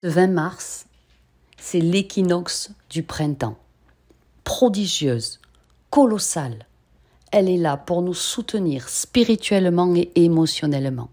Le 20 mars, c'est l'équinoxe du printemps. Prodigieuse, colossale, elle est là pour nous soutenir spirituellement et émotionnellement.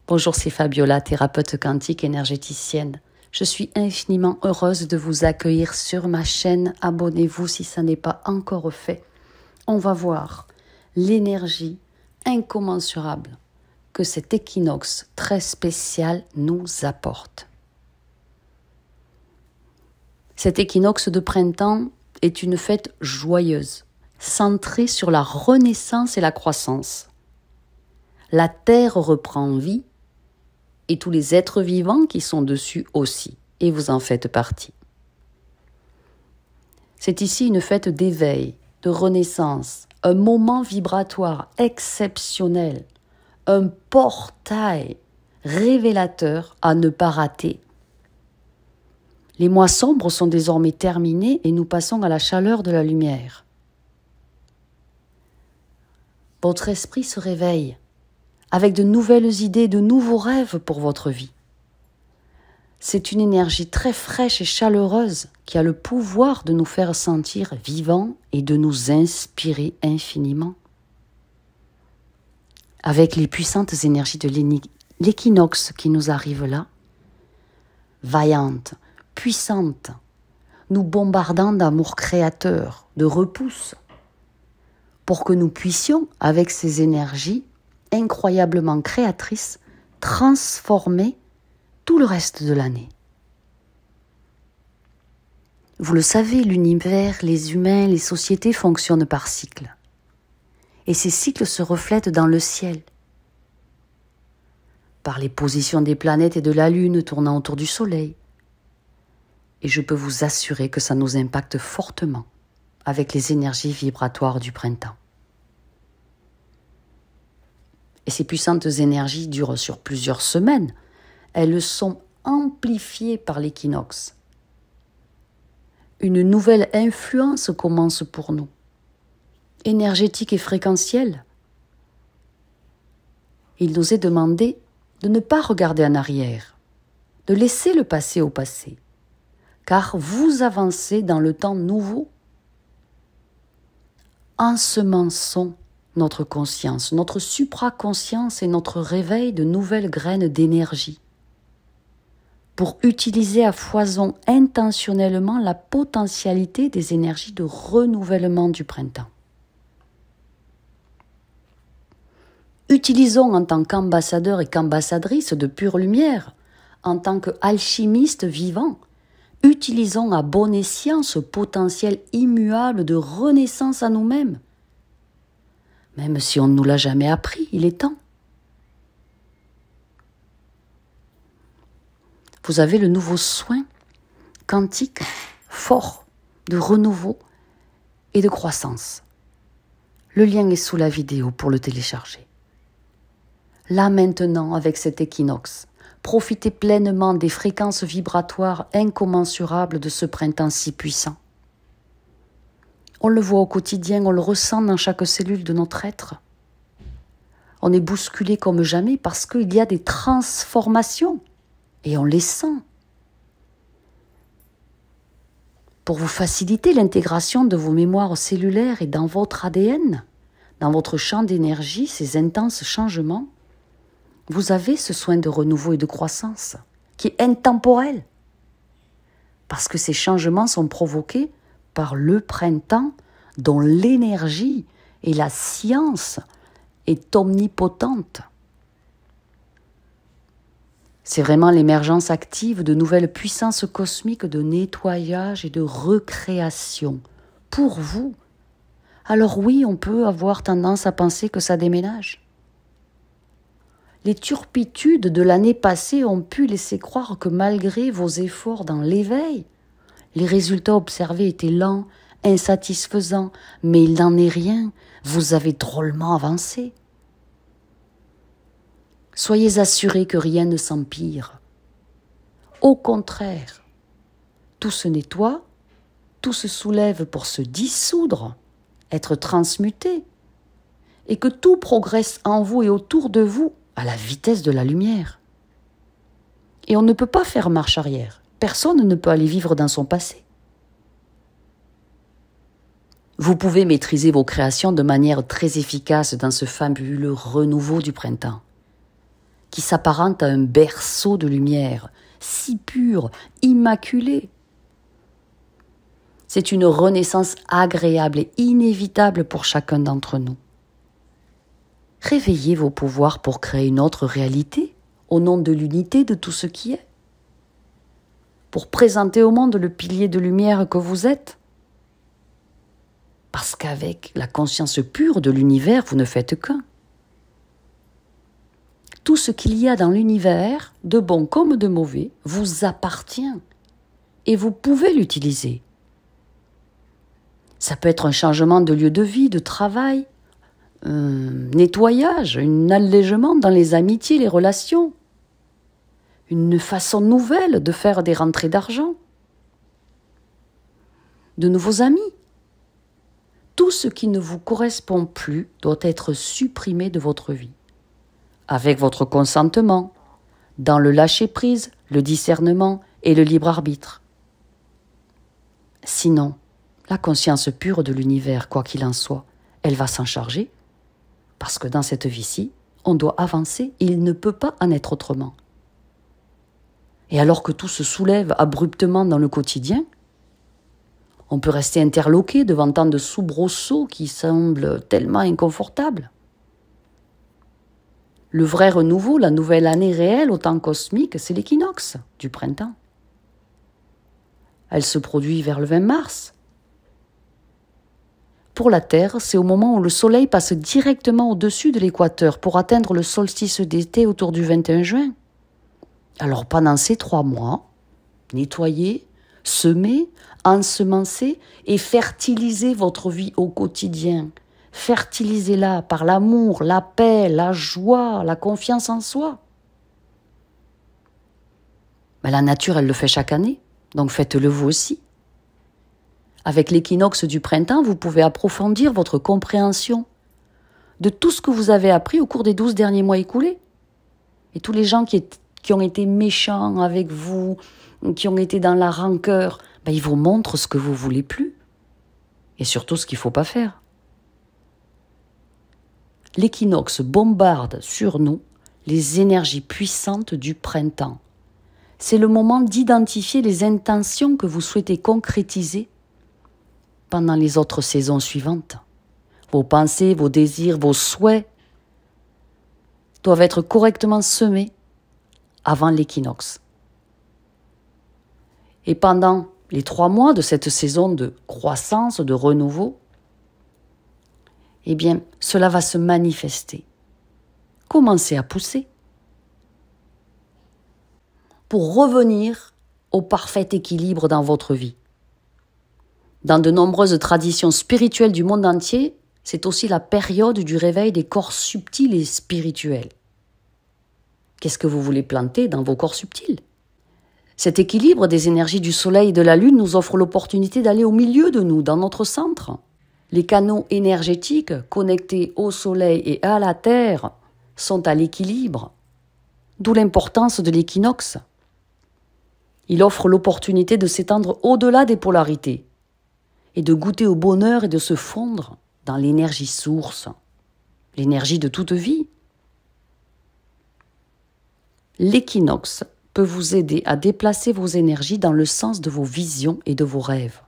Bonjour, c'est Fabiola, thérapeute quantique énergéticienne. Je suis infiniment heureuse de vous accueillir sur ma chaîne. Abonnez-vous si ça n'est pas encore fait. On va voir l'énergie incommensurable que cet équinoxe très spécial nous apporte. Cet équinoxe de printemps est une fête joyeuse, centrée sur la renaissance et la croissance. La terre reprend vie et tous les êtres vivants qui sont dessus aussi, et vous en faites partie. C'est ici une fête d'éveil, de renaissance, un moment vibratoire exceptionnel, un portail révélateur à ne pas rater. Les mois sombres sont désormais terminés et nous passons à la chaleur de la lumière. Votre esprit se réveille avec de nouvelles idées, de nouveaux rêves pour votre vie. C'est une énergie très fraîche et chaleureuse qui a le pouvoir de nous faire sentir vivants et de nous inspirer infiniment. Avec les puissantes énergies de l'équinoxe qui nous arrive là, vaillantes, puissantes, nous bombardant d'amour créateur, de repousse, pour que nous puissions, avec ces énergies incroyablement créatrices, transformer tout le reste de l'année. Vous le savez, l'univers, les humains, les sociétés fonctionnent par cycles. Et ces cycles se reflètent dans le ciel, par les positions des planètes et de la Lune tournant autour du Soleil. Et je peux vous assurer que ça nous impacte fortement avec les énergies vibratoires du printemps. Et ces puissantes énergies durent sur plusieurs semaines. Elles sont amplifiées par l'équinoxe. Une nouvelle influence commence pour nous, énergétique et fréquentielle. Il nous est demandé de ne pas regarder en arrière, de laisser le passé au passé, car vous avancez dans le temps nouveau. Ensemençons notre conscience, notre supraconscience et notre réveil de nouvelles graines d'énergie pour utiliser à foison intentionnellement la potentialité des énergies de renouvellement du printemps. Utilisons en tant qu'ambassadeurs et qu'ambassadrices de pure lumière, en tant qu'alchimistes vivants, utilisons à bon escient ce potentiel immuable de renaissance à nous-mêmes. Même si on ne nous l'a jamais appris, il est temps. Vous avez le nouveau soin quantique fort de renouveau et de croissance. Le lien est sous la vidéo pour le télécharger. Là maintenant, avec cet équinoxe, profitez pleinement des fréquences vibratoires incommensurables de ce printemps si puissant. On le voit au quotidien, on le ressent dans chaque cellule de notre être. On est bousculé comme jamais parce qu'il y a des transformations et on les sent. Pour vous faciliter l'intégration de vos mémoires cellulaires et dans votre ADN, dans votre champ d'énergie, ces intenses changements, vous avez ce soin de renouveau et de croissance qui est intemporel. Parce que ces changements sont provoqués par le printemps dont l'énergie et la science est omnipotente. C'est vraiment l'émergence active de nouvelles puissances cosmiques de nettoyage et de recréation pour vous. Alors oui, on peut avoir tendance à penser que ça déménage. Les turpitudes de l'année passée ont pu laisser croire que malgré vos efforts dans l'éveil, les résultats observés étaient lents, insatisfaisants, mais il n'en est rien, vous avez drôlement avancé. Soyez assurés que rien ne s'empire. Au contraire, tout se nettoie, tout se soulève pour se dissoudre, être transmuté, et que tout progresse en vous et autour de vous à la vitesse de la lumière. Et on ne peut pas faire marche arrière. Personne ne peut aller vivre dans son passé. Vous pouvez maîtriser vos créations de manière très efficace dans ce fabuleux renouveau du printemps, qui s'apparente à un berceau de lumière, si pur, immaculé. C'est une renaissance agréable et inévitable pour chacun d'entre nous. Réveillez vos pouvoirs pour créer une autre réalité, au nom de l'unité de tout ce qui est. Pour présenter au monde le pilier de lumière que vous êtes. Parce qu'avec la conscience pure de l'univers, vous ne faites qu'un. Tout ce qu'il y a dans l'univers, de bon comme de mauvais, vous appartient. Et vous pouvez l'utiliser. Ça peut être un changement de lieu de vie, de travail, un nettoyage, un allègement dans les amitiés, les relations. Une façon nouvelle de faire des rentrées d'argent. De nouveaux amis. Tout ce qui ne vous correspond plus doit être supprimé de votre vie. Avec votre consentement, dans le lâcher-prise, le discernement et le libre arbitre. Sinon, la conscience pure de l'univers, quoi qu'il en soit, elle va s'en charger. Parce que dans cette vie-ci, on doit avancer et il ne peut pas en être autrement. Et alors que tout se soulève abruptement dans le quotidien, on peut rester interloqué devant tant de soubresauts qui semblent tellement inconfortables. Le vrai renouveau, la nouvelle année réelle au temps cosmique, c'est l'équinoxe du printemps. Elle se produit vers le 20 mars. Pour la Terre, c'est au moment où le Soleil passe directement au-dessus de l'équateur pour atteindre le solstice d'été autour du 21 juin. Alors pendant ces 3 mois, nettoyez, semez, ensemencez et fertilisez votre vie au quotidien. Fertilisez-la par l'amour, la paix, la joie, la confiance en soi. Mais la nature, elle le fait chaque année, donc faites-le vous aussi. Avec l'équinoxe du printemps, vous pouvez approfondir votre compréhension de tout ce que vous avez appris au cours des 12 derniers mois écoulés. Et tous les gens qui ont été méchants avec vous, qui ont été dans la rancœur, ils vous montrent ce que vous voulez plus. Et surtout ce qu'il ne faut pas faire. L'équinoxe bombarde sur nous les énergies puissantes du printemps. C'est le moment d'identifier les intentions que vous souhaitez concrétiser pendant les autres saisons suivantes. Vos pensées, vos désirs, vos souhaits doivent être correctement semés avant l'équinoxe. Et pendant les 3 mois de cette saison de croissance, de renouveau, cela va se manifester. Commencez à pousser pour revenir au parfait équilibre dans votre vie. Dans de nombreuses traditions spirituelles du monde entier, c'est aussi la période du réveil des corps subtils et spirituels. Qu'est-ce que vous voulez planter dans vos corps subtils ? Cet équilibre des énergies du soleil et de la lune nous offre l'opportunité d'aller au milieu de nous, dans notre centre. Les canaux énergétiques connectés au soleil et à la terre sont à l'équilibre, d'où l'importance de l'équinoxe. Il offre l'opportunité de s'étendre au-delà des polarités et de goûter au bonheur et de se fondre dans l'énergie source, l'énergie de toute vie. L'équinoxe peut vous aider à déplacer vos énergies dans le sens de vos visions et de vos rêves.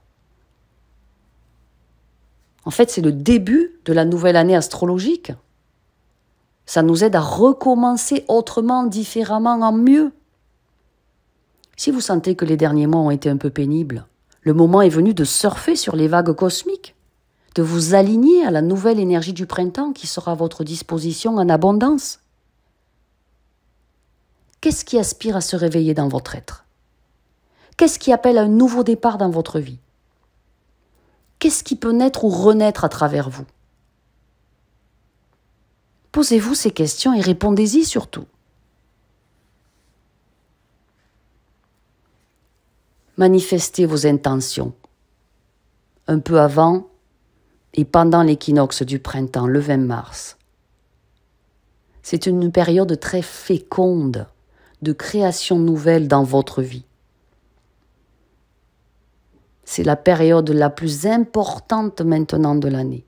En fait, c'est le début de la nouvelle année astrologique. Ça nous aide à recommencer autrement, différemment, en mieux. Si vous sentez que les derniers mois ont été un peu pénibles, le moment est venu de surfer sur les vagues cosmiques, de vous aligner à la nouvelle énergie du printemps qui sera à votre disposition en abondance. Qu'est-ce qui aspire à se réveiller dans votre être ? Qu'est-ce qui appelle à un nouveau départ dans votre vie ? Qu'est-ce qui peut naître ou renaître à travers vous ? Posez-vous ces questions et répondez-y surtout. Manifestez vos intentions un peu avant et pendant l'équinoxe du printemps, le 20 mars. C'est une période très féconde de création nouvelle dans votre vie. C'est la période la plus importante maintenant de l'année.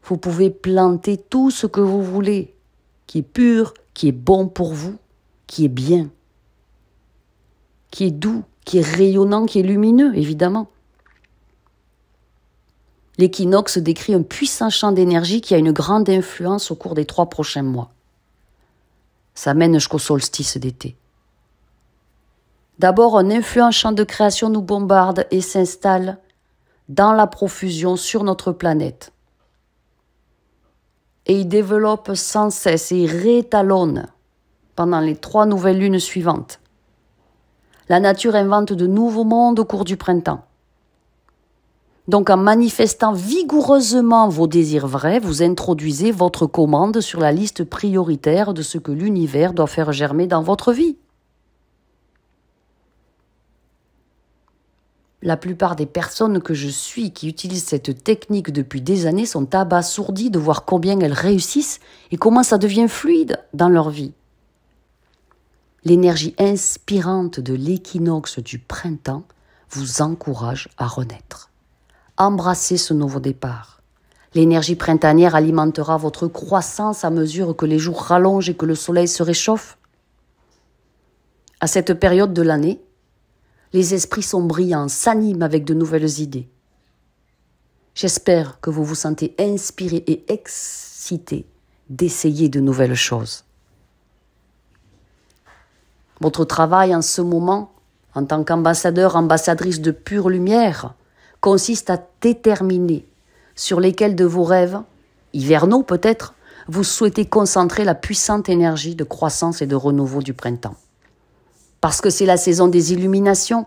Vous pouvez planter tout ce que vous voulez, qui est pur, qui est bon pour vous, qui est bien, qui est doux, qui est rayonnant, qui est lumineux, évidemment. L'équinoxe décrit un puissant champ d'énergie qui a une grande influence au cours des 3 prochains mois. Ça mène jusqu'au solstice d'été. D'abord, un influent champ de création nous bombarde et s'installe dans la profusion sur notre planète. Et il développe sans cesse et il réétalonne pendant les 3 nouvelles lunes suivantes. La nature invente de nouveaux mondes au cours du printemps. Donc en manifestant vigoureusement vos désirs vrais, vous introduisez votre commande sur la liste prioritaire de ce que l'univers doit faire germer dans votre vie. La plupart des personnes que je suis qui utilisent cette technique depuis des années sont abasourdies de voir combien elles réussissent et comment ça devient fluide dans leur vie. L'énergie inspirante de l'équinoxe du printemps vous encourage à renaître. Embrassez ce nouveau départ. L'énergie printanière alimentera votre croissance à mesure que les jours rallongent et que le soleil se réchauffe. À cette période de l'année, les esprits sont brillants, s'animent avec de nouvelles idées. J'espère que vous vous sentez inspiré et excité d'essayer de nouvelles choses. Votre travail en ce moment, en tant qu'ambassadeur, ambassadrice de pure lumière, consiste à déterminer sur lesquels de vos rêves, hivernaux peut-être, vous souhaitez concentrer la puissante énergie de croissance et de renouveau du printemps. Parce que c'est la saison des illuminations.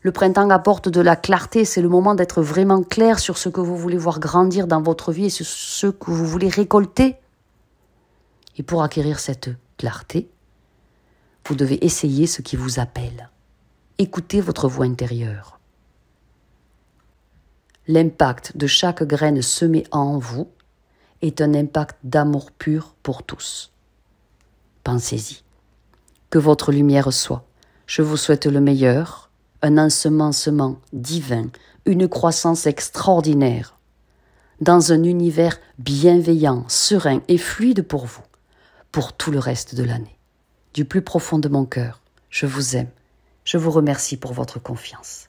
Le printemps apporte de la clarté, c'est le moment d'être vraiment clair sur ce que vous voulez voir grandir dans votre vie et sur ce que vous voulez récolter. Et pour acquérir cette clarté, vous devez essayer ce qui vous appelle. Écoutez votre voix intérieure. L'impact de chaque graine semée en vous est un impact d'amour pur pour tous. Pensez-y. Que votre lumière soit. Je vous souhaite le meilleur, un ensemencement divin, une croissance extraordinaire, dans un univers bienveillant, serein et fluide pour vous, pour tout le reste de l'année. Du plus profond de mon cœur, je vous aime. Je vous remercie pour votre confiance.